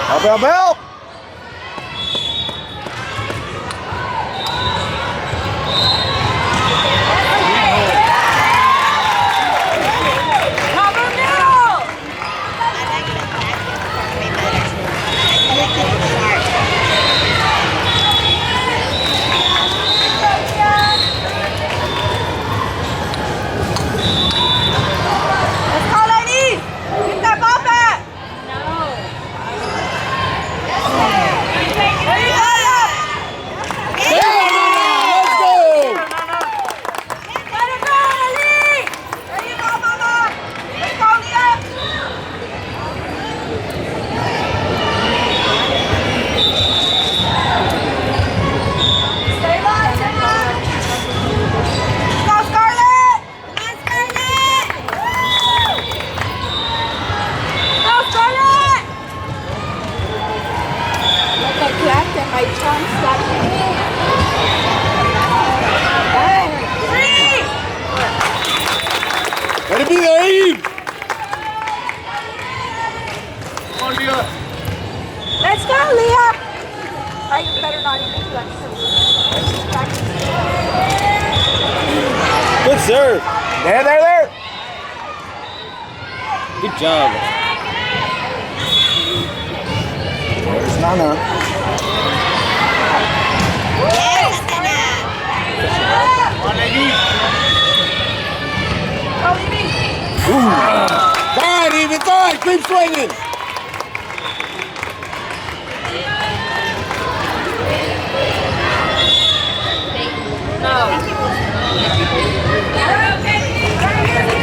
Help, help, help! Let it be there, Eve! Come on, Leah. Let's go, Leah! I better not even do that. Good serve. There, there, there. Good job. There's Nana. Yes, Nana. On Fine, Eve, it's on. Keep swinging.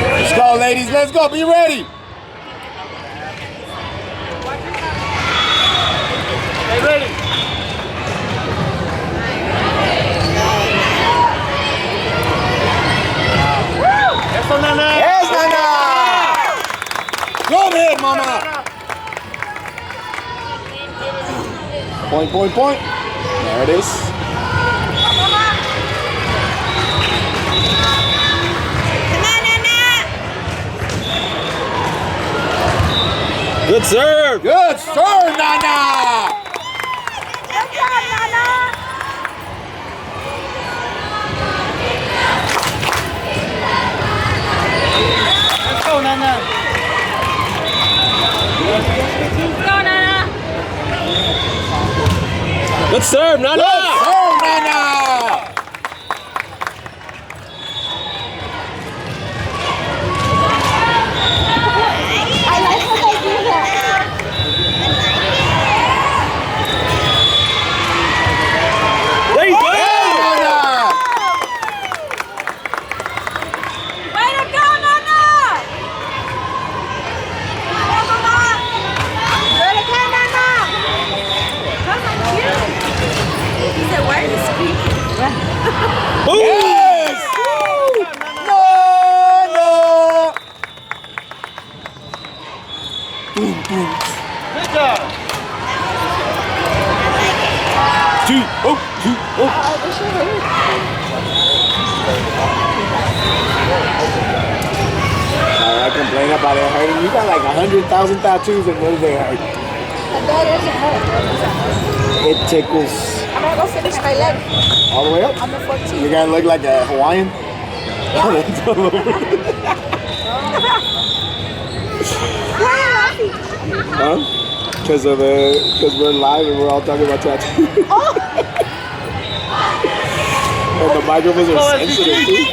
Let's go, ladies. Let's go. Be ready. Stay ready. Yes, Nana. Yes, Nana. Go ahead, Mama. Point, point, point. There it is. Good serve! Good serve, Nana! Good job, Nana! Let's go, Nana! Go, Nana! Good serve, Nana! Good serve, Nana! Yes! No, no! Boom, boom. Good job! Two, oh, two, oh. I complain about it hurting. You got like 100,000 tattoos and what do they hurt? That doesn't hurt. It tickles. I'm gonna go finish my leg. All the way up? On the 14th. You're gonna look like a Hawaiian? Yeah. Huh? Because we're live and we're all talking about tattoos. Oh. And the microphones are sensitive too.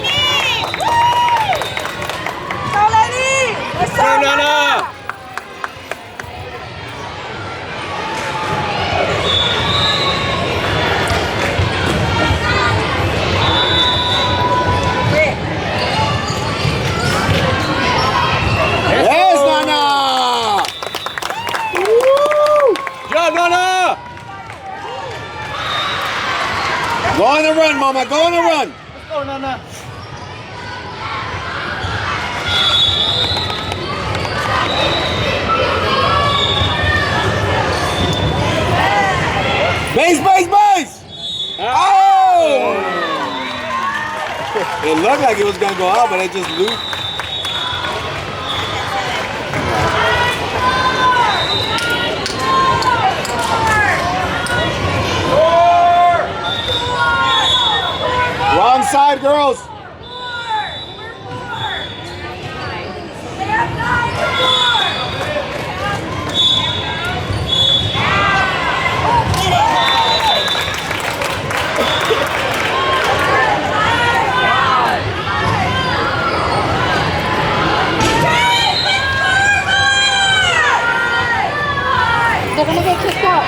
Go, lady! Let's go, Nana! Yes, Nana! Woo! Job, Nana! Go on the run, Mama. Go on the run. Let's go, Nana. Base, base, base! Oh! It looked like it was gonna go out, but it just looped. side, girls. They're gonna get kicked out.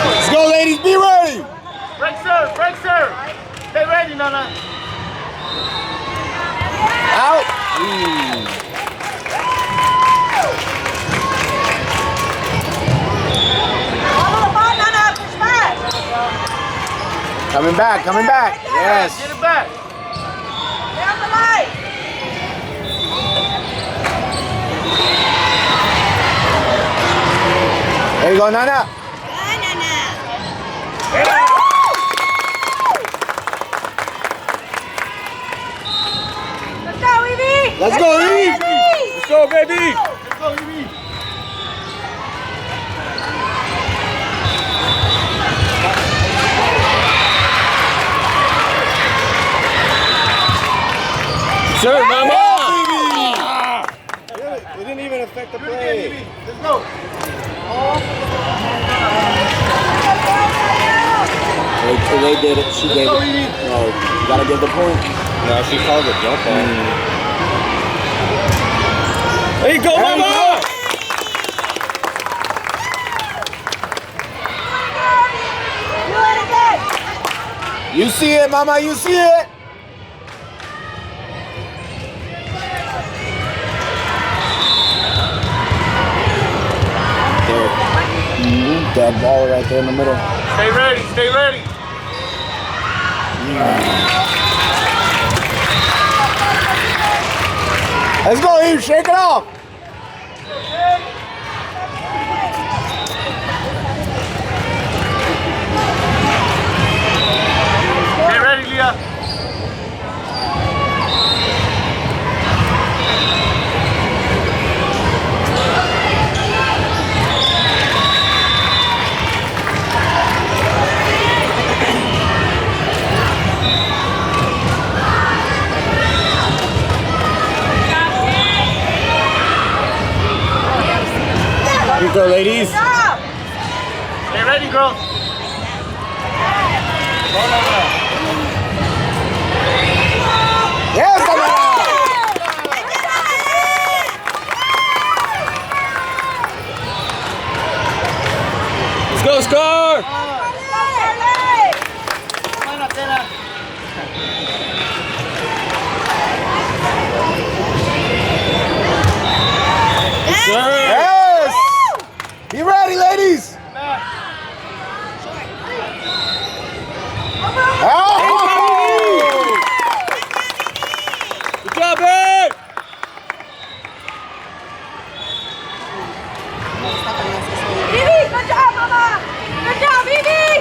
Let's go, ladies. Be ready. Break serve, break serve. Stay ready, Nana. Out. Coming back, coming back. Yes. Get it back. Down the line. There you go, Nana. Let's go, Evie. Let's go, Eve. Let's go, baby. Let's go, Evie. Sir, Mama. It didn't even affect the Do it again, play. Evie. Let's go. They did it. She gave Let's go, it. Evie. No, you gotta give the point. No, she called it jump ball. There you go, There you Mama. go. Do it again. You see it, Mama. You see it. There. Dead ball right there in the middle. Stay ready, stay ready. Let's go, Eve. Shake it off. Stay ready, Leah. Here you go, ladies. Stay ready, girls. Yes, Mama. Let's go, score. Yes. Be ready, ladies. Oh! Good job, babe. Evie, good job, Mama. Good job, Evie.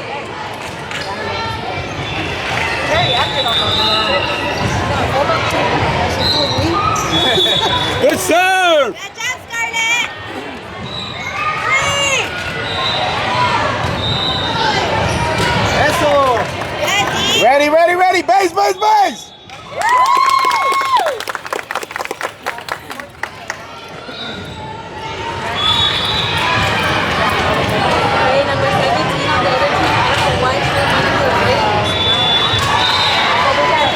Very active on Good serve. Good job, Scarlett. Eso. Good, Dee. Ready, ready, ready. Base, base, base. Hey, number 17 on the other team has a white shirt on the right. Over there.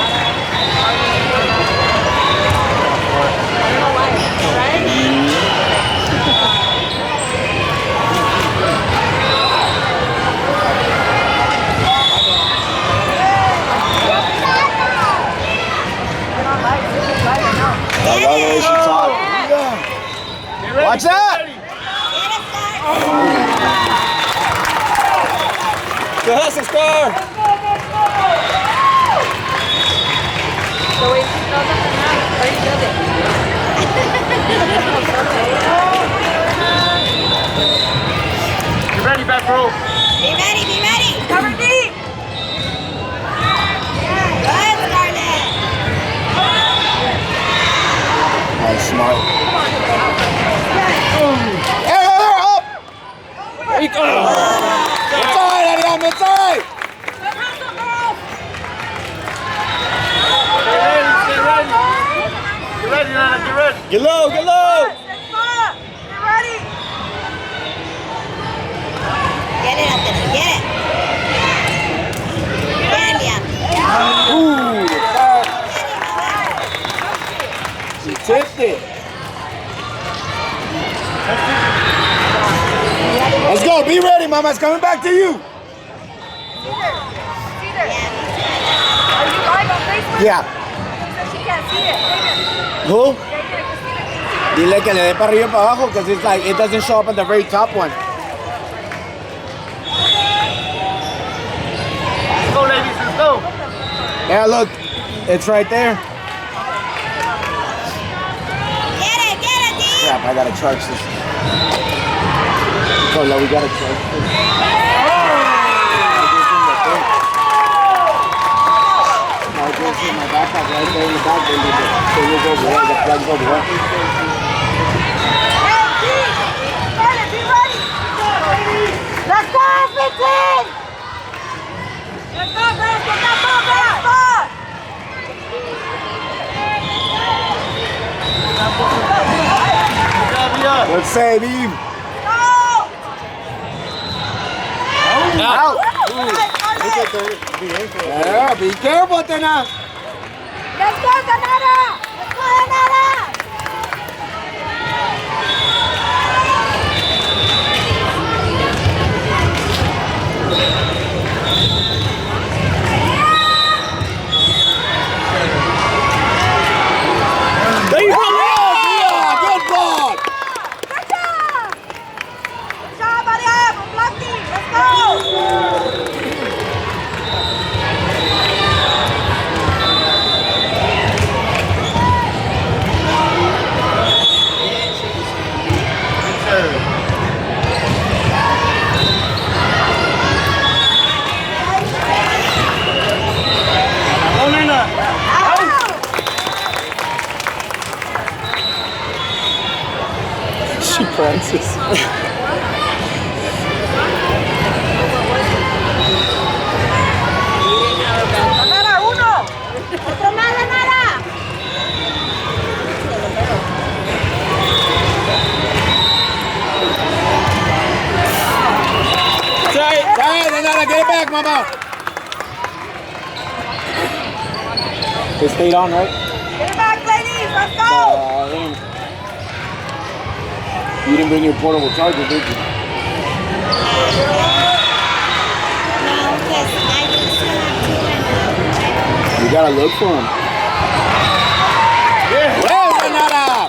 I don't know why, right? I love the way she talks. Stay ready, Watch stay that. ready. Get it, Scar. Good hustle, score. The way she throws up the knife, already does it. You ready, back row? Be ready, be ready. Cover deep. Good, Scarlett. Oh, smart. There, up. There you go. Get low, get low. Get ready. Get it up there. Get it. Get it, yeah. Ooh, she tipped it. Let's go. Be ready, Mama. It's coming back to you. Are you live on Facebook? Yeah. She can't see it. Who? Dile que le dé para arriba y para abajo because it's like it doesn't show up on the very top one. Let's go, ladies. Let's go. Yeah, look. It's right there. Get it, D. Crap, I gotta charge this. Oh, no, we gotta charge this. I just in my backpack right there in the back. Then the thing is over there. The plug's over there. Be ready. Let's go, SVT. Let's go, girls. Get that ball back. Let's save Eve. Go. Out. Yeah, be careful, Tena. Let's go, Danara. Let's go, Danara. There you go. Yeah, good ball. Good job. Good job, buddy. Lucky. Let's go. She prances. Danara, uno. Otro más, Danara. Try it, Nana, get it back, Mama. It stayed on, right? Get it back, ladies. Let's go. You didn't bring your portable charger, did you? No, because I still have two. You gotta look for him. Yeah. Well, Nana.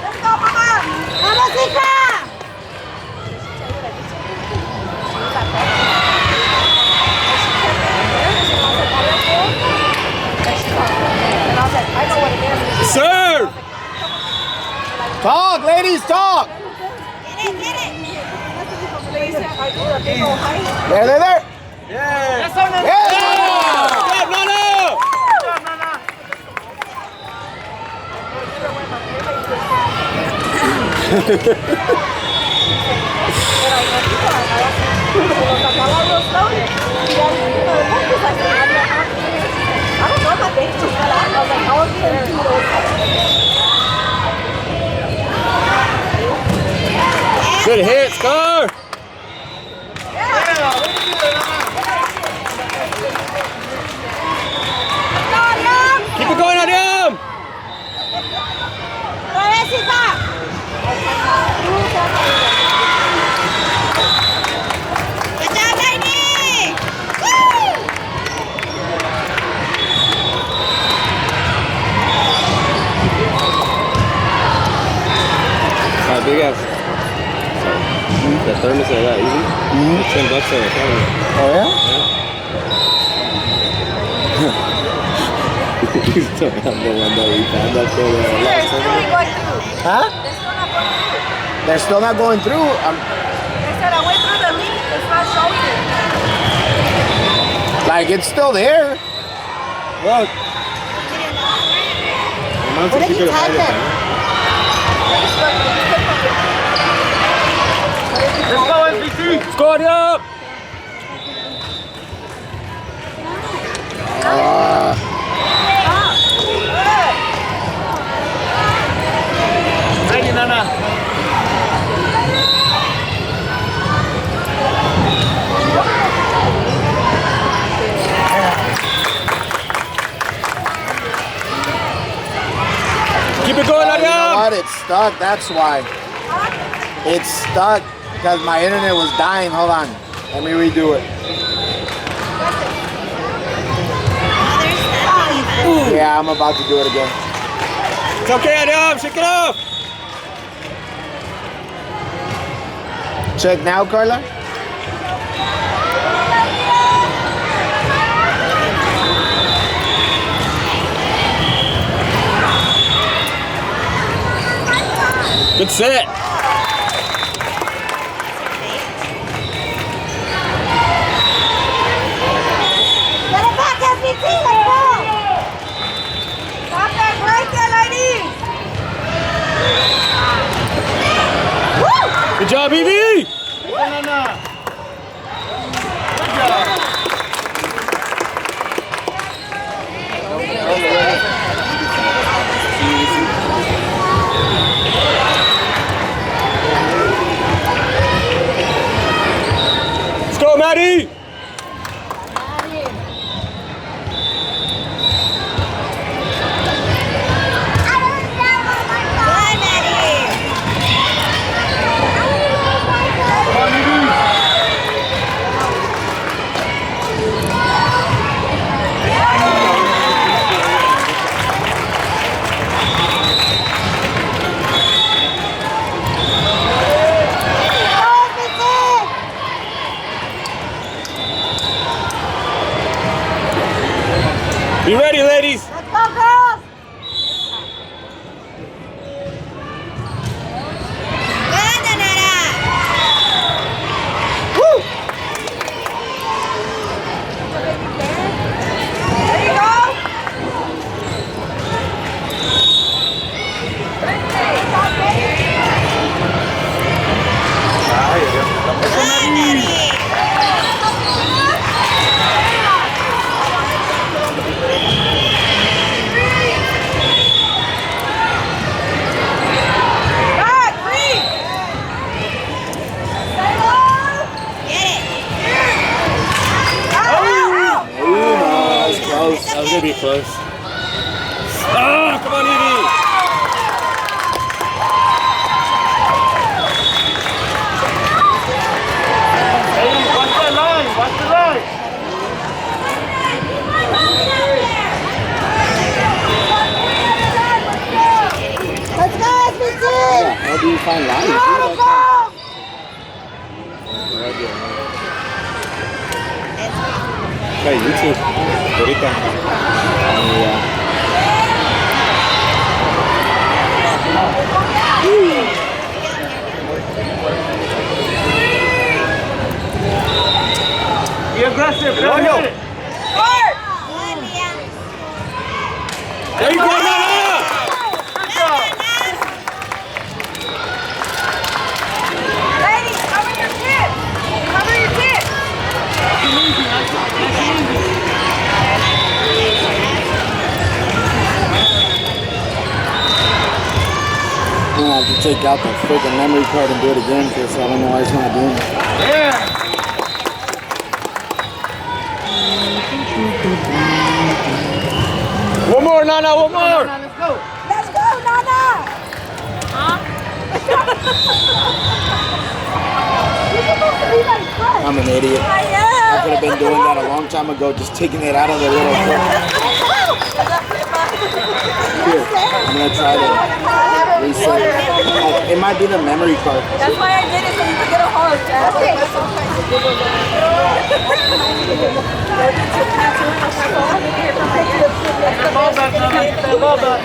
Let's go, Mama. Vamos, hija. Serve. Talk, ladies, talk. Get it. There. Yes, sir. Yes, Nana. Good hit, score. Keep it going, Ariam. Good job, lady. Woo! Big ass. The thermos I got, easy. $10 on the counter. Oh, yeah? He's talking about the one that we found up there last time. Huh? They're still not going through. They said I went through the link. It's not showing it. Like, it's still there. Look. What did you type in? Let's go, SVT. Score it up. stuck, that's why. It's stuck because my internet was dying. Hold on. Let me redo it. Yeah, I'm about to do it again. It's okay, Adam. Shake it off. Check now, Carla. Good set. Get it back, SVT, let's go! Stop that right there, ladies! Woo! Good job, Evie. Let's go, Maddie. Be ready, ladies. Let's go, girls! Good, Danetta! Woo! There you go! That was gonna be close. Ah, come on, Evie. Hey, watch the line. Watch the line. Let's go, SVT! How do you find life? Hey, YouTube. Ahorita. Be aggressive. Yo, yo. Hit it. There you go, Nana. Good job. Ladies, cover your tip! Cover your tip! I'm gonna have to take out the freaking memory card and do it again because I don't know why it's not doing it. Yeah. One more, Nana. One more. Let's go. Let's go, Nana! You're supposed to be like fresh. I'm an idiot. I I could have been doing that a long time ago, just taking it out of the little clip. Here, I'm gonna try to reset it. It might be the memory card. That's why I did it, so you could get a hug. Get the ball back, Nana. Get that ball back.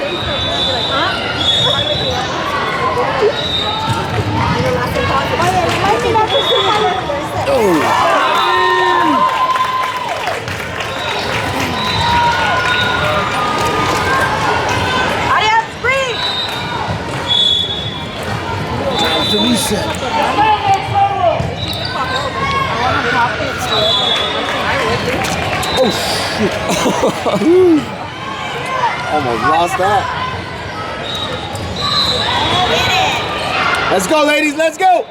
Adios, free! Time to reset. Oh shit. Almost lost that. Let's go, ladies, let's go.